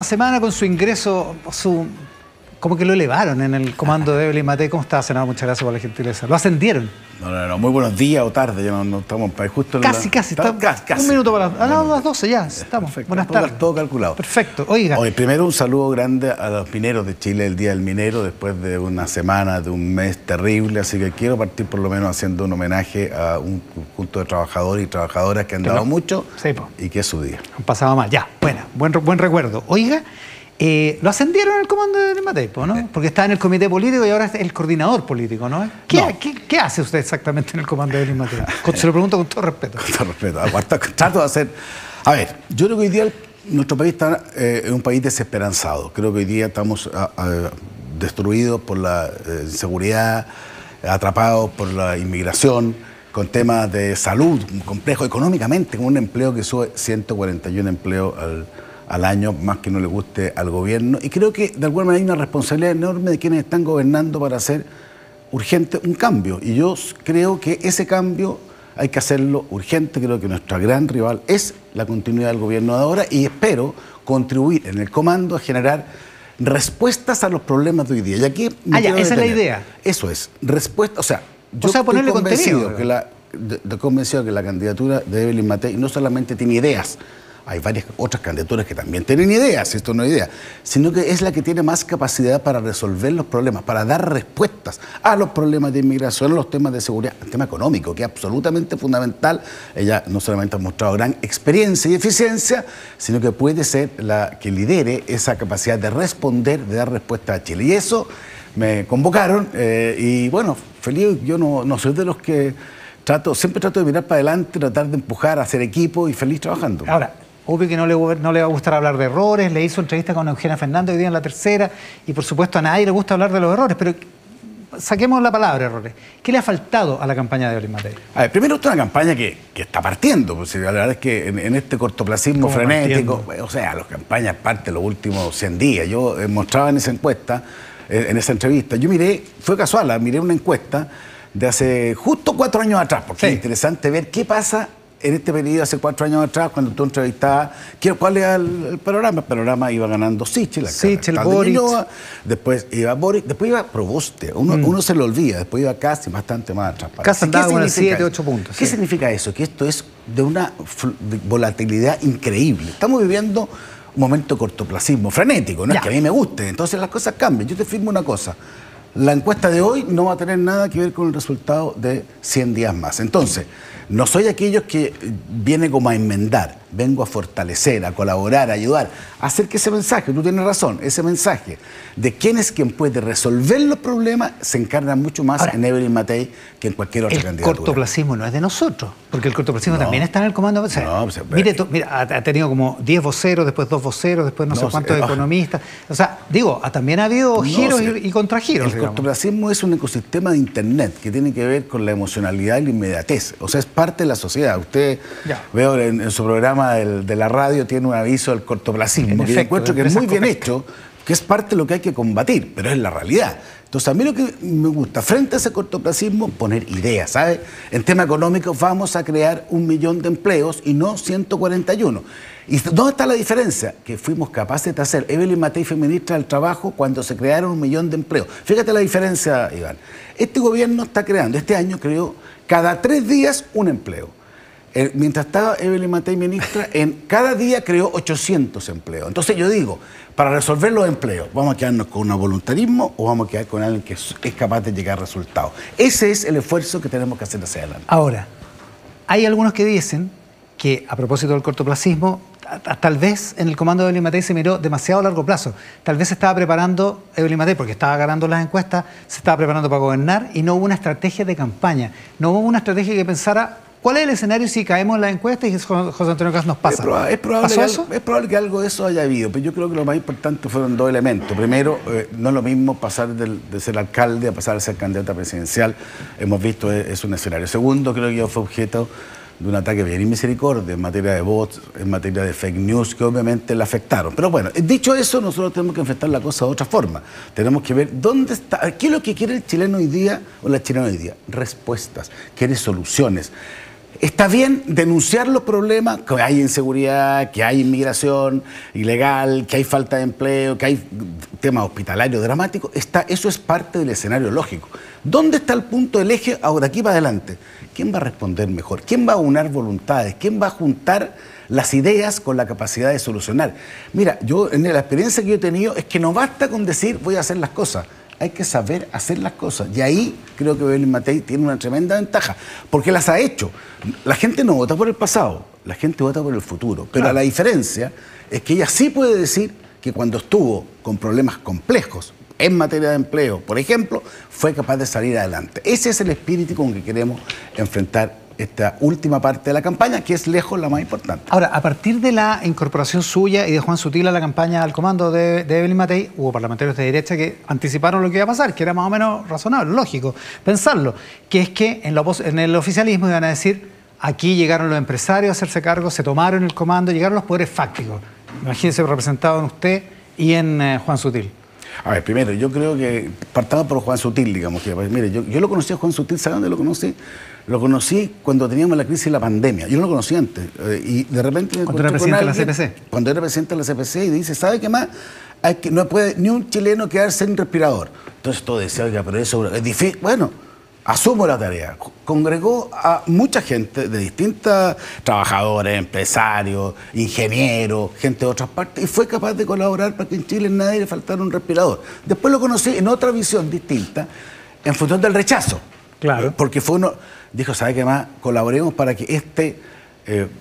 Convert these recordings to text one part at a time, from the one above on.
Semana con su ingreso, como que lo elevaron en el comando de Evelyn Matei. ¿Cómo está, senador? Muchas gracias por la gentileza. ¿Lo ascendieron? No. Muy buenos días o tarde, ya no estamos justo en Casi. Un minuto para las 12 ya, estamos. Perfecto. Buenas tardes. Todo calculado. Perfecto. Oiga. Hoy, primero un saludo grande a los mineros de Chile, el Día del Minero, después de una semana, de un mes terrible, así que quiero partir por lo menos haciendo un homenaje a un conjunto de trabajadores y trabajadoras que han dado mucho y que es su día. Han pasado mal, ya, buen recuerdo. Oiga, lo ascendieron al comando de Evelyn Matei, ¿no? Porque está en el comité político y ahora es el coordinador político, ¿no? ¿Qué hace usted exactamente en el comando de Evelyn Matei? Se lo pregunto con todo respeto. Con todo respeto. Trato de hacer... A ver, yo creo que hoy día nuestro país está en un país desesperanzado. Creo que hoy día estamos destruidos por la inseguridad, atrapados por la inmigración, con temas de salud, complejo económicamente, con un empleo que sube 141 empleos al año, más que no le guste al gobierno. Y creo que de alguna manera hay una responsabilidad enorme de quienes están gobernando para hacer urgente un cambio. Y yo creo que ese cambio hay que hacerlo urgente. Creo que nuestra gran rival es la continuidad del gobierno de ahora y espero contribuir en el comando a generar respuestas a los problemas de hoy día. Y aquí esa es la idea. Eso es, respuesta. O sea, yo ponerle contenido. Estoy convencido que la candidatura de Evelyn Matei no solamente tiene ideas, hay varias otras candidaturas que también tienen ideas, esto no es idea, sino que es la que tiene más capacidad para resolver los problemas, para dar respuestas a los problemas de inmigración, a los temas de seguridad, al tema económico, que es absolutamente fundamental. Ella no solamente ha mostrado gran experiencia y eficiencia, sino que puede ser la que lidere esa capacidad de responder, de dar respuesta a Chile. Y eso me convocaron y bueno, feliz. Yo no soy de los que siempre trato de mirar para adelante, tratar de empujar, hacer equipo y feliz trabajando. Ahora, obvio que no le va a gustar hablar de errores. Le hizo entrevista con Eugenia Fernández hoy día en La Tercera y por supuesto a nadie le gusta hablar de los errores, pero saquemos la palabra errores. ¿Qué le ha faltado a la campaña de Evelyn Matei? A ver, primero, esta es una campaña que está partiendo, pues, la verdad es que en este cortoplacismo frenético, o sea, las campañas parten los últimos 100 días. Yo mostraba en esa encuesta, en esa entrevista, fue casual, miré una encuesta de hace justo 4 años atrás, porque es interesante ver qué pasa en este periodo hace 4 años atrás, cuando tú entrevistabas, ¿cuál era el panorama? El panorama iba ganando Sichel, Boric. Después iba Boric, después iba Proboste. Uno se lo olvida, después iba Kast bastante más atrás. Kast andaba con 7, 8 puntos. ¿Qué significa eso? Que esto es de una volatilidad increíble. Estamos viviendo un momento de cortoplacismo frenético, no es que a mí me guste, entonces las cosas cambian. Yo te firmo una cosa. La encuesta de hoy no va a tener nada que ver con el resultado de 100 días más. Entonces, no soy aquellos que vienen como a enmendar, vengo a fortalecer, a colaborar, a ayudar, a hacer que ese mensaje, tú tienes razón, ese mensaje de quién es quien puede resolver los problemas se encarna mucho más en Evelyn Matei que en cualquier otra candidatura. El cortoplacismo no es de nosotros, porque el cortoplacismo también está en el comando. O sea, mira, ha tenido como 10 voceros, después 2 voceros, después no sé cuántos economistas. O sea, también ha habido giros y contragiros. El cortoplacismo es un ecosistema de Internet que tiene que ver con la emocionalidad y la inmediatez. O sea, es parte de la sociedad. Usted, veo en su programa de la radio, tiene un aviso del cortoplacismo, que yo encuentro que es muy bien hecho, que es parte de lo que hay que combatir, pero es la realidad. Entonces, a mí lo que me gusta, frente a ese cortoplacismo, poner ideas, ¿sabes? En tema económico vamos a crear 1 millón de empleos y no 141. ¿Y dónde está la diferencia? Que fuimos capaces de hacer. Evelyn Matei fue ministra del Trabajo cuando se crearon 1 millón de empleos. Fíjate la diferencia, Iván. Este gobierno está creando, este año creó cada 3 días un empleo. Mientras estaba Evelyn Matei ministra, cada día creó 800 empleos. Entonces yo digo, para resolver los empleos, ¿vamos a quedarnos con un voluntarismo o vamos a quedar con alguien que es capaz de llegar a resultados? Ese es el esfuerzo que tenemos que hacer hacia adelante. Ahora, hay algunos que dicen que, a propósito del cortoplacismo, tal vez en el comando de Evelyn Matei se miró demasiado a largo plazo. Tal vez se estaba preparando Evelyn Matei, porque estaba ganando las encuestas, se estaba preparando para gobernar y no hubo una estrategia de campaña. No hubo una estrategia que pensara cuál es el escenario si caemos en la encuesta y José Antonio Kast nos pasa. Es probable que algo de eso haya habido, pero yo creo que lo más importante fueron 2 elementos. Primero, no es lo mismo pasar de ser alcalde a pasar a ser candidata presidencial. Hemos visto, es un escenario. Segundo, creo que yo fue objeto de un ataque bien inmisericordia en materia de bots, en materia de fake news, que obviamente la afectaron. Pero bueno, dicho eso, nosotros tenemos que enfrentar la cosa de otra forma. Tenemos que ver dónde está, qué es lo que quiere el chileno hoy día o la chilena hoy día. Respuestas, quiere soluciones. Está bien denunciar los problemas, que hay inseguridad, que hay inmigración ilegal, que hay falta de empleo, que hay temas hospitalarios dramáticos. Eso es parte del escenario lógico. ¿Dónde está el punto del eje ahora, aquí para adelante? ¿Quién va a responder mejor? ¿Quién va a unar voluntades? ¿Quién va a juntar las ideas con la capacidad de solucionar? Mira, yo en la experiencia que yo he tenido es que no basta con decir voy a hacer las cosas. Hay que saber hacer las cosas. Y ahí creo que Evelyn Matei tiene una tremenda ventaja, porque las ha hecho. La gente no vota por el pasado, la gente vota por el futuro. Pero la diferencia es que ella sí puede decir que cuando estuvo con problemas complejos en materia de empleo, por ejemplo, fue capaz de salir adelante. Ese es el espíritu con que queremos enfrentar esta última parte de la campaña, que es lejos la más importante. Ahora, a partir de la incorporación suya y de Juan Sutil a la campaña al comando de Evelyn Matei, hubo parlamentarios de derecha que anticiparon lo que iba a pasar, que era más o menos razonable, lógico pensarlo, que es que en el oficialismo iban a decir, aquí llegaron los empresarios a hacerse cargo, se tomaron el comando, llegaron los poderes fácticos. Imagínense representado en usted y en Juan Sutil. A ver, primero, yo creo que partamos por Juan Sutil, digamos. Que, mire, yo lo conocí a Juan Sutil, ¿sabe dónde lo conocí? Lo conocí cuando teníamos la crisis de la pandemia. Yo no lo conocí antes. Y de repente me cuando era presidente de la CPC. Cuando era presidente de la CPC y dice, ¿sabe qué más? No puede ni un chileno quedarse sin respirador. Entonces todo decía, oiga, pero eso es difícil. Bueno, asumo la tarea. Congregó a mucha gente de distintas trabajadores, empresarios, ingenieros, gente de otras partes, y fue capaz de colaborar para que en Chile a nadie le faltara un respirador. Después lo conocí en otra visión distinta, en función del rechazo. Claro. Porque fue uno, dijo, ¿sabe qué más? Colaboremos para que este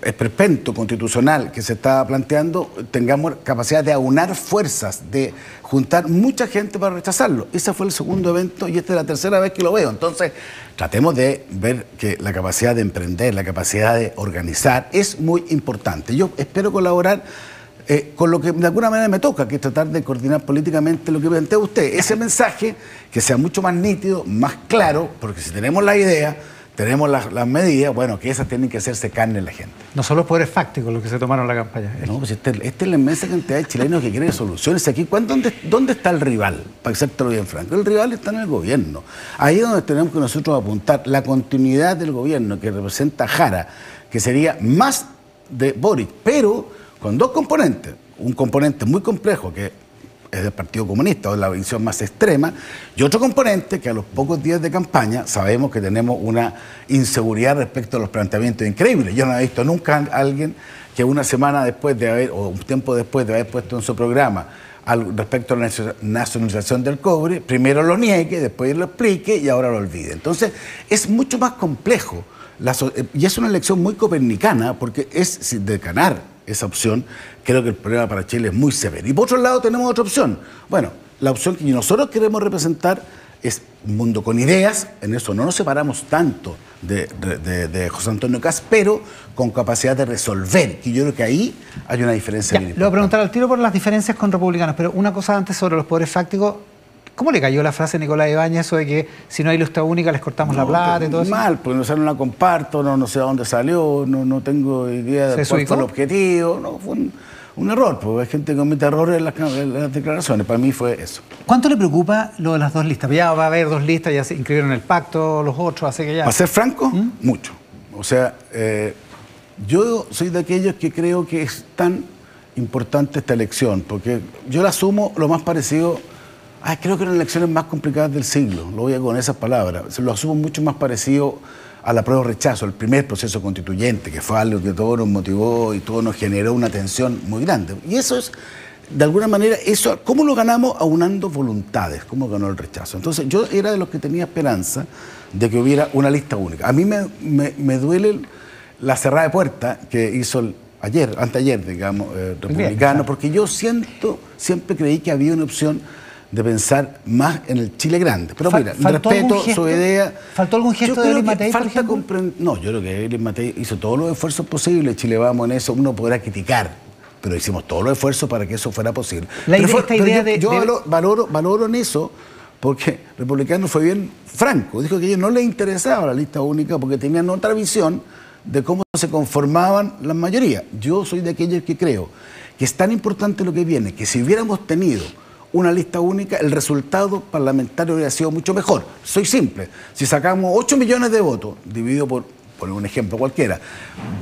esperpento constitucional que se está planteando, tengamos capacidad de aunar fuerzas, de juntar mucha gente para rechazarlo. Ese fue el segundo evento y esta es la tercera vez que lo veo. Entonces, tratemos de ver que la capacidad de emprender, la capacidad de organizar es muy importante. Yo espero colaborar con lo que de alguna manera me toca, que es tratar de coordinar políticamente lo que plantea usted. Ese mensaje que sea mucho más nítido, más claro, porque si tenemos la idea, tenemos las medidas, bueno, que esas tienen que hacerse carne en la gente. No son los poderes fácticos los que se tomaron la campaña. No, pues esta es la inmensa cantidad de chilenos que quieren soluciones. Aquí, ¿dónde está el rival? Para hacértelo bien franco. El rival está en el gobierno. Ahí es donde tenemos que nosotros apuntar la continuidad del gobierno que representa Jara, que sería más de Boric, pero con dos componentes. Un componente muy complejo que es del Partido Comunista, o la visión más extrema, y otro componente que a los pocos días de campaña sabemos que tenemos una inseguridad respecto a los planteamientos increíbles. Yo no he visto nunca a alguien que una semana después de haber, o un tiempo después de haber puesto en su programa respecto a la nacionalización del cobre, primero lo niegue, después lo explique y ahora lo olvide. Entonces, es mucho más complejo, y es una elección muy copernicana, porque es de ganar esa opción. Creo que el problema para Chile es muy severo. Y por otro lado tenemos otra opción. Bueno, la opción que nosotros queremos representar es un mundo con ideas, en eso no nos separamos tanto de José Antonio Kast, pero con capacidad de resolver, que yo creo que ahí hay una diferencia. Le voy a preguntar al tiro por las diferencias con republicanos, pero una cosa antes sobre los poderes fácticos. ¿Cómo le cayó la frase a Nicolás Ibáñez eso de que si no hay lista única les cortamos la plata y todo eso? Mal, porque no la comparto, no sé a dónde salió, no tengo idea de cuál fue el objetivo. No, fue un error, porque hay gente que comete errores en las declaraciones. Para mí fue eso. ¿Cuánto le preocupa lo de las dos listas? Ya va a haber dos listas, ya se inscribieron en el pacto los otros, así que ya... Para ser franco, mucho. O sea, yo soy de aquellos que creo que es tan importante esta elección, porque yo la asumo lo más parecido... creo que eran las elecciones más complicadas del siglo, lo voy a con esas palabras. Se lo asumo mucho más parecido a la prueba de rechazo, el primer proceso constituyente, que fue algo que todo nos motivó y todo nos generó una tensión muy grande. Y eso es, de alguna manera, ¿cómo lo ganamos? Aunando voluntades, ¿cómo ganó el rechazo? Entonces, yo era de los que tenía esperanza de que hubiera una lista única. A mí me duele la cerrada de puerta que hizo anteayer, digamos, republicano, porque yo siempre creí que había una opción de pensar más en el Chile grande. Pero mira, respeto su idea. ¿Faltó algún gesto de Evelyn Matei, por ejemplo? No, yo creo que Evelyn Matei hizo todos los esfuerzos posibles. Chile Vamos en eso, uno podrá criticar, pero hicimos todos los esfuerzos para que eso fuera posible. Yo valoro en eso, porque Republicano fue bien franco. Dijo que a ellos no les interesaba la lista única porque tenían otra visión de cómo se conformaban las mayorías. Yo soy de aquellos que creo que es tan importante lo que viene, que si hubiéramos tenido una lista única, el resultado parlamentario hubiera sido mucho mejor. Soy simple. Si sacamos 8 millones de votos, dividido por por un ejemplo cualquiera.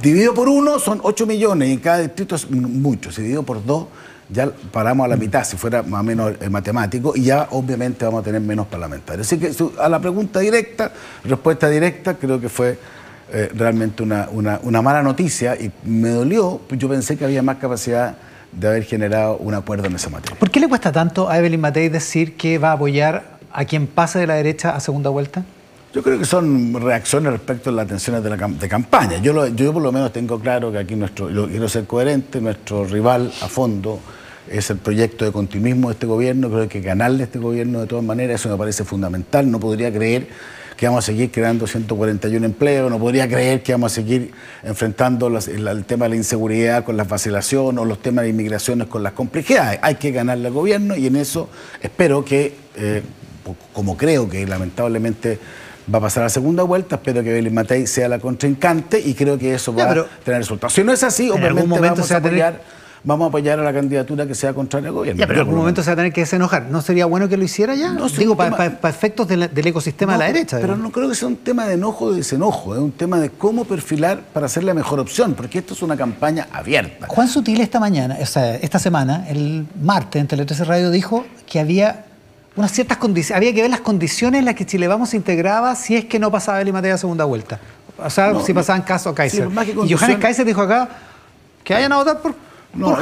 Dividido por 1 son 8 millones y en cada distrito es mucho. Si dividido por 2 ya paramos a la mitad, si fuera más o menos matemático, y ya obviamente vamos a tener menos parlamentarios. Así que a la pregunta directa, respuesta directa, creo que fue realmente una mala noticia y me dolió, yo pensé que había más capacidad de haber generado un acuerdo en esa materia. ¿Por qué le cuesta tanto a Evelyn Matei decir que va a apoyar a quien pase de la derecha a segunda vuelta? Yo creo que son reacciones respecto a las tensiones de campaña. Yo por lo menos tengo claro que aquí quiero ser coherente, nuestro rival a fondo es el proyecto de continuismo de este gobierno. Creo que hay que ganarle a este gobierno de todas maneras, eso me parece fundamental. No podría creer que vamos a seguir creando 141 empleos, no podría creer que vamos a seguir enfrentando el tema de la inseguridad con las vacilaciones o los temas de inmigraciones con las complejidades. Hay que ganarle al gobierno y en eso espero que, como creo que lamentablemente va a pasar a la segunda vuelta, espero que Evelyn Matei sea la contrincante y creo que eso va a tener resultados. Si no es así, obviamente vamos a apoyar a la candidatura que sea contraria al gobierno. Ya, pero en algún momento se va a tener que desenojar. ¿No sería bueno que lo hiciera ya? No, digo, para efectos del ecosistema de la derecha. Pero no creo que sea un tema de enojo o de desenojo, es un tema de cómo perfilar para hacer la mejor opción, porque esto es una campaña abierta. Juan Sutil esta semana, el martes, en Tele 13 Radio, dijo que había unas ciertas condiciones, había que ver las condiciones en las que Chile Vamos se integraba si es que no pasaba Evelyn Matei a segunda vuelta. O sea, si pasaban caso a Kaiser. Sí, y Johannes Kaiser dijo acá que vayan a votar por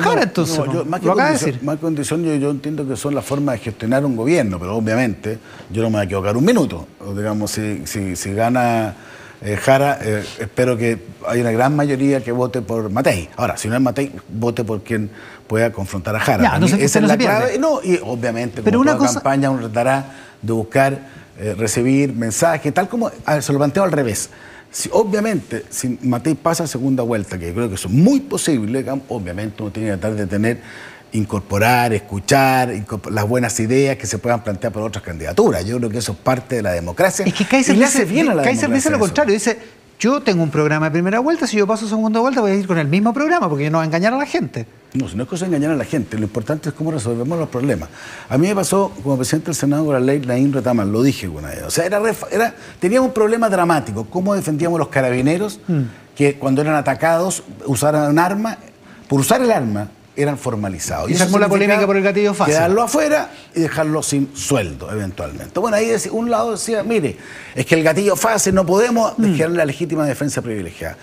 Jara, entonces. Más que condición, yo entiendo que son las formas de gestionar un gobierno, pero obviamente yo no me voy a equivocar un minuto. Digamos, si gana Jara, espero que haya una gran mayoría que vote por Matei. Ahora, si no es Matei, vote por quien pueda confrontar a Jara. Ya, no esa es la clave. No, y obviamente, pero como toda campaña, uno tratará de buscar recibir mensajes, tal como se lo planteo al revés. Obviamente, si Matei pasa a segunda vuelta, que creo que eso es muy posible, obviamente uno tiene que tratar de incorporar, escuchar las buenas ideas que se puedan plantear por otras candidaturas. Yo creo que eso es parte de la democracia. Es que Kaiser dice lo contrario, dice, yo tengo un programa de primera vuelta, si yo paso a segunda vuelta voy a ir con el mismo programa, porque no va a engañar a la gente. No, si no es cosa de engañar a la gente, lo importante es cómo resolvemos los problemas. A mí me pasó como presidente del Senado con la ley Naín Retamal, lo dije una vez. O sea, teníamos un problema dramático, cómo defendíamos los carabineros que cuando eran atacados usaran un arma, por usar el arma eran formalizados. Y se armó la polémica por el gatillo fácil. Quedarlo afuera y dejarlo sin sueldo, eventualmente. Bueno, ahí un lado decía, mire, es que el gatillo fácil no podemos dejar la legítima defensa privilegiada.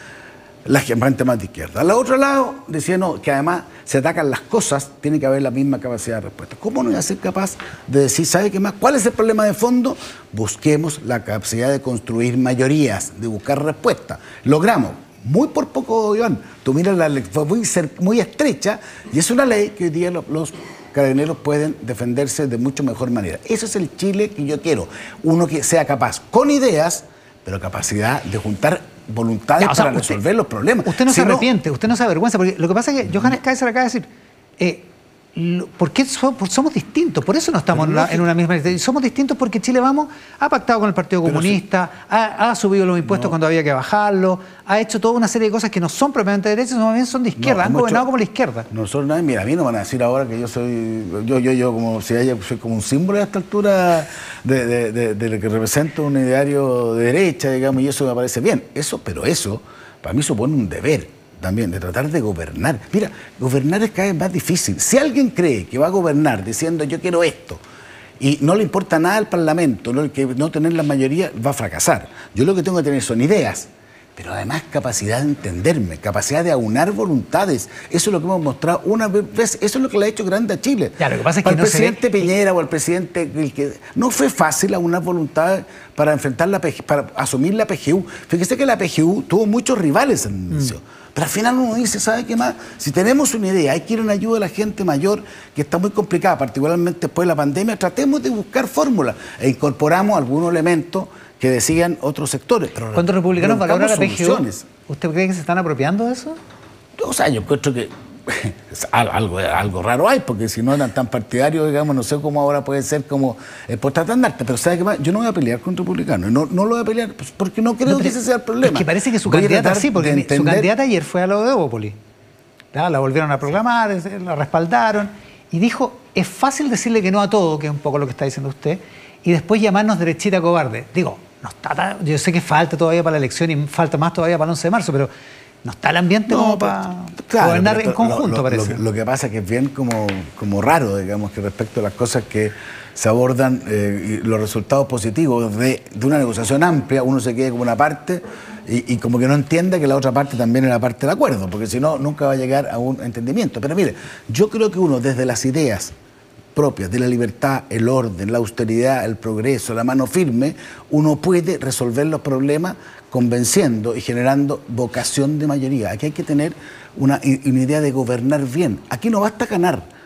La gente más de izquierda. Al otro lado decía no, que además se atacan las cosas, tiene que haber la misma capacidad de respuesta. ¿Cómo no voy a ser capaz de decir, ¿sabe qué más? ¿Cuál es el problema de fondo? Busquemos la capacidad de construir mayorías, de buscar respuestas. Logramos, muy por poco, Iván. Tú miras, la ley fue muy estrecha y es una ley que hoy día los carabineros pueden defenderse de mucho mejor manera. Eso es el Chile que yo quiero. Uno que sea capaz, con ideas, pero capacidad de juntar voluntades para resolver los problemas. Usted no se arrepiente, usted no se avergüenza, porque lo que pasa es que Johannes Kaiser acaba de decir, ¿por qué somos distintos? Por eso no estamos en una misma... Somos distintos porque Chile Vamos ha pactado con el Partido Comunista, ha subido los impuestos cuando había que bajarlos, ha hecho toda una serie de cosas que no son propiamente de derecha, sino más bien son de izquierda, han gobernado como la izquierda. Nosotros, mira, a mí no van a decir ahora que yo soy... Yo como si soy como un símbolo a esta altura de lo que representa un ideario de derecha, digamos, y eso me parece bien. Pero eso, para mí supone un deber también, de tratar de gobernar. Mira, gobernar es cada vez más difícil. Si alguien cree que va a gobernar diciendo yo quiero esto y no le importa nada al Parlamento, no tener la mayoría, va a fracasar. Yo lo que tengo que tener son ideas, pero además capacidad de entenderme, capacidad de aunar voluntades. Eso es lo que hemos mostrado una vez, eso es lo que le ha hecho grande a Chile. Ya, lo que pasa es que el presidente Piñera o el presidente... no fue fácil aunar voluntades para enfrentar para asumir la PGU. Fíjese que la PGU tuvo muchos rivales al inicio. Pero al final uno dice, ¿sabe qué más? Si tenemos una idea, hay que ir en ayuda de la gente mayor, que está muy complicada, particularmente después de la pandemia, tratemos de buscar fórmulas e incorporamos algunos elementos que decían otros sectores. Pero cuando los republicanos valoran la PGU, ¿usted cree que se están apropiando de eso? O sea, yo encuentro que algo raro hay, porque si no eran tan partidarios, digamos, no sé cómo ahora puede ser como por tratandarte, pero ¿sabe qué más? Yo no voy a pelear con republicanos, no lo voy a pelear porque no creo que ese sea el problema. Es que parece que su candidata sí, porque su candidata ayer fue a lo de Evópolis. La volvieron a proclamar, la respaldaron, y dijo, es fácil decirle que no a todo, que es un poco lo que está diciendo usted, y después llamarnos derechita cobarde. Digo, no está yo sé que falta todavía para la elección y falta más todavía para el 11 de marzo, pero no está el ambiente como para gobernar en conjunto, parece. Lo que pasa es que es bien como raro, digamos, que respecto a las cosas que se abordan y los resultados positivos de una negociación amplia, uno se quede como una parte y como que no entienda que la otra parte también es la parte del acuerdo, porque si no, nunca va a llegar a un entendimiento. Pero mire, yo creo que uno desde las ideas propias de la libertad, el orden, la austeridad, el progreso, la mano firme, uno puede resolver los problemas convenciendo y generando vocación de mayoría. Aquí hay que tener una idea de gobernar bien. Aquí no basta ganar.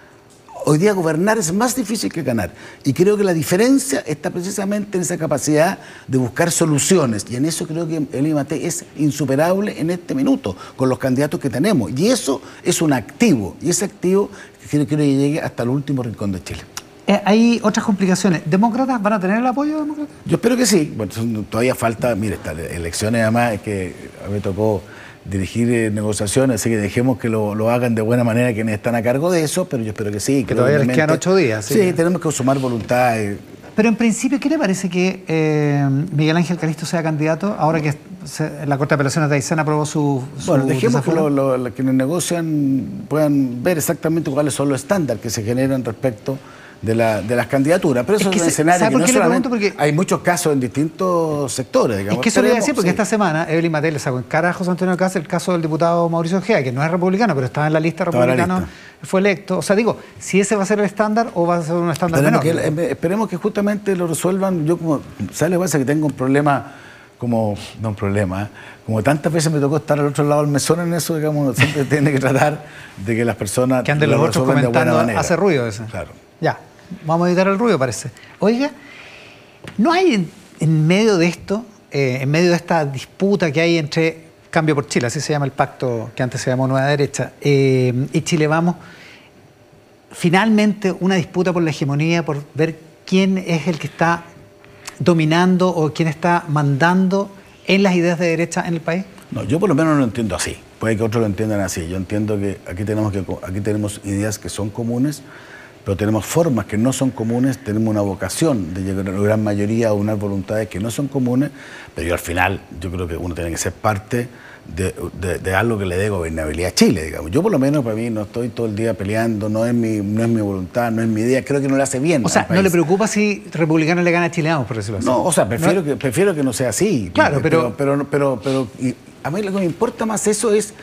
Hoy día gobernar es más difícil que ganar. Y creo que la diferencia está precisamente en esa capacidad de buscar soluciones. Y en eso creo que Evelyn Matei es insuperable en este minuto, con los candidatos que tenemos. Y eso es un activo. Y ese activo quiero que llegue hasta el último rincón de Chile. Hay otras complicaciones. ¿Demócratas van a tener el apoyo de demócratas? Yo espero que sí. Bueno, todavía falta, mire, estas elecciones además que a mí me tocó dirigir negociaciones, así que dejemos que lo hagan de buena manera quienes están a cargo de eso, pero yo espero que sí. Que todavía les quedan 8 días. Sí, tenemos que sumar voluntad. Pero en principio, ¿qué le parece que Miguel Ángel Calisto sea candidato ahora que la Corte de Apelaciones de Aysén aprobó su Bueno, dejemos que quienes negocian puedan ver exactamente cuáles son los estándares que se generan respecto de las candidaturas, pero eso es un escenario que no solamente, porque hay muchos casos en distintos sectores, digamos. Es que eso le voy a decir, porque esta semana Evelyn Matei le sacó en cara a José Antonio Caz el caso del diputado Mauricio Ojeda, que no es republicano, pero estaba en la lista republicana, fue electo. O sea, digo, si ese va a ser el estándar o va a ser un estándar menor. Esperemos que justamente lo resuelvan. Yo, como, ¿sabes lo que pasa? Que tengo un problema, como tantas veces me tocó estar al otro lado del mesón en eso, digamos, siempre tiene que tratar de que las personas que anden los otros comentando, hace ruido ese. Claro. Ya. Vamos a evitar el ruido, parece. Oiga, ¿no hay en medio de esto, en medio de esta disputa que hay entre Cambio por Chile, así se llama el pacto que antes se llamó Nueva Derecha, y Chile Vamos, finalmente una disputa por la hegemonía, por ver quién es el que está dominando o quién está mandando en las ideas de derecha en el país? No, yo por lo menos no lo entiendo así. Puede que otros lo entiendan así. Yo entiendo que aquí tenemos ideas que son comunes, pero tenemos formas que no son comunes, tenemos una vocación de llegar a la gran mayoría a unas voluntades que no son comunes, pero yo al final, yo creo que uno tiene que ser parte de algo que le dé gobernabilidad a Chile, digamos. Yo por lo menos para mí no estoy todo el día peleando, no es mi voluntad, no es mi idea, creo que no le hace bien. O sea, ¿no le preocupa si Republicano le gana a Chile Vamos, por decirlo así? No, o sea, prefiero que no sea así. Claro, pero a mí lo que me importa más eso es.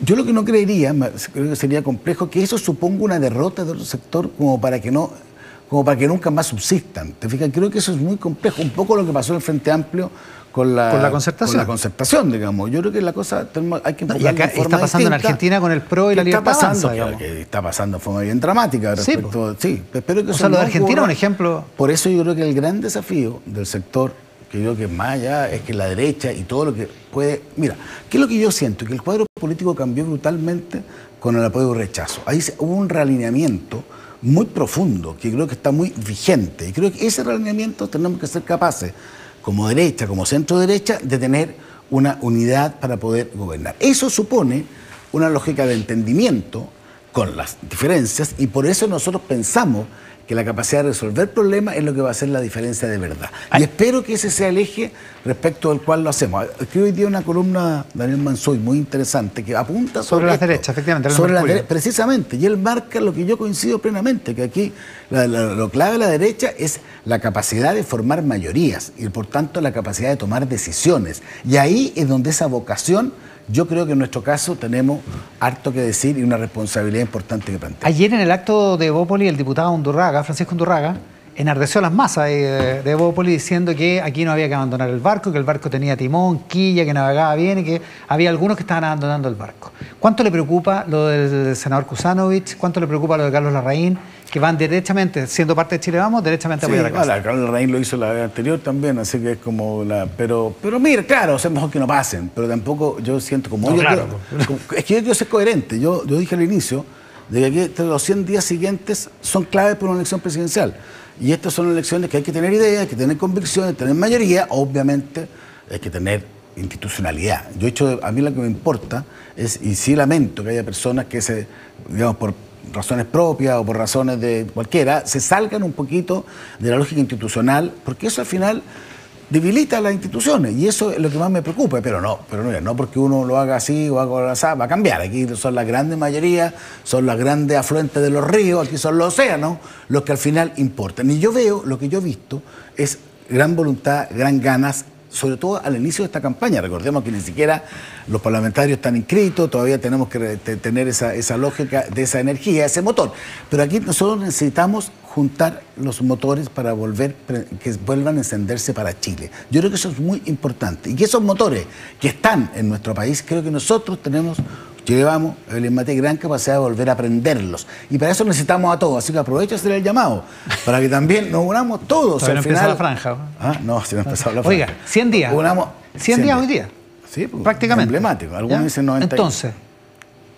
Yo lo que no creería, creo que sería complejo, que eso suponga una derrota de otro sector como para que nunca más subsistan. ¿Te fijas? Creo que eso es muy complejo. Un poco lo que pasó en el Frente Amplio con la concertación, digamos. Yo creo que la cosa hay que enfocarla de forma está pasando distinta, en Argentina con el PRO y la Libertad Avanza, que está pasando de forma bien dramática. Respecto, sí, espero que o sea, lo de Argentina es un ejemplo. Por eso yo creo que el gran desafío del sector, que yo creo que más allá es que la derecha y todo lo que puede... Mira, ¿qué es lo que yo siento? Que el cuadro político cambió brutalmente con el apoyo y rechazo. Ahí hubo un realineamiento muy profundo, que creo que está muy vigente. Y creo que ese realineamiento tenemos que ser capaces, como derecha, como centro derecha, de tener una unidad para poder gobernar. Eso supone una lógica de entendimiento con las diferencias, y por eso nosotros pensamos que la capacidad de resolver problemas es lo que va a hacer la diferencia de verdad. Y espero que ese sea el eje respecto al cual lo hacemos. Escribo hoy día una columna, Daniel Mansoy, muy interesante, que apunta sobre las derechas, efectivamente. Precisamente, y él marca lo que yo coincido plenamente, que aquí lo clave de la derecha es la capacidad de formar mayorías y por tanto la capacidad de tomar decisiones. Y ahí es donde esa vocación, yo creo que en nuestro caso tenemos harto que decir y una responsabilidad importante que plantear. Ayer en el acto de Evópoli, el diputado Undurraga, Francisco Undurraga, enardeció las masas de Evópoli diciendo que aquí no había que abandonar el barco, que el barco tenía timón, quilla, que navegaba bien y que había algunos que estaban abandonando el barco. ¿Cuánto le preocupa lo del senador Kuzanovich? ¿Cuánto le preocupa lo de Carlos Larraín? Que van derechamente, siendo parte de Chile Vamos, derechamente a apoyar a casa. Carlos Larraín lo hizo la vez anterior también, así que es como pero mira, claro, es mejor que no pasen, pero tampoco yo siento como... Es que yo quiero ser coherente. Yo dije al inicio de que aquí los 100 días siguientes son claves para una elección presidencial. Y estas son elecciones que hay que tener ideas, hay que tener convicciones, tener mayoría, obviamente hay que tener institucionalidad. A mí lo que me importa es, y sí lamento que haya personas que digamos, por razones propias o por razones de cualquiera, se salgan un poquito de la lógica institucional, porque eso al final debilita las instituciones, y eso es lo que más me preocupa. Pero no porque uno lo haga así o haga así, va a cambiar. Aquí son la grande mayoría, son las grandes afluentes de los ríos, aquí son los océanos los que al final importan. Y yo veo, lo que yo he visto es gran voluntad, gran ganas, sobre todo al inicio de esta campaña. Recordemos que ni siquiera los parlamentarios están inscritos, todavía tenemos que tener esa lógica de esa energía, ese motor. Pero aquí nosotros necesitamos juntar los motores para que vuelvan a encenderse para Chile. Yo creo que eso es muy importante. Y que esos motores que están en nuestro país, creo que nosotros llevamos, Evelyn Matei, gran capacidad de volver a aprenderlos. Y para eso necesitamos a todos. Así que aprovecho de hacer el llamado, para que también nos unamos todos. Al final la franja. No, se me ha empezado la franja. Oiga, 100 días. 100 días hoy día. Sí, pues, prácticamente. Emblemático. Algunos dicen 90. Entonces,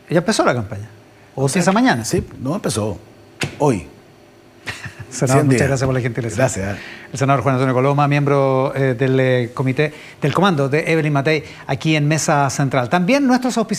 ¿ya empezó la campaña? ¿O empieza mañana? Sí, no empezó. Hoy. Senador, muchas gracias por la gentileza. Gracias. El senador Juan Antonio Coloma, miembro del comando de Evelyn Matei, aquí en Mesa Central. También nuestros auspiciadores.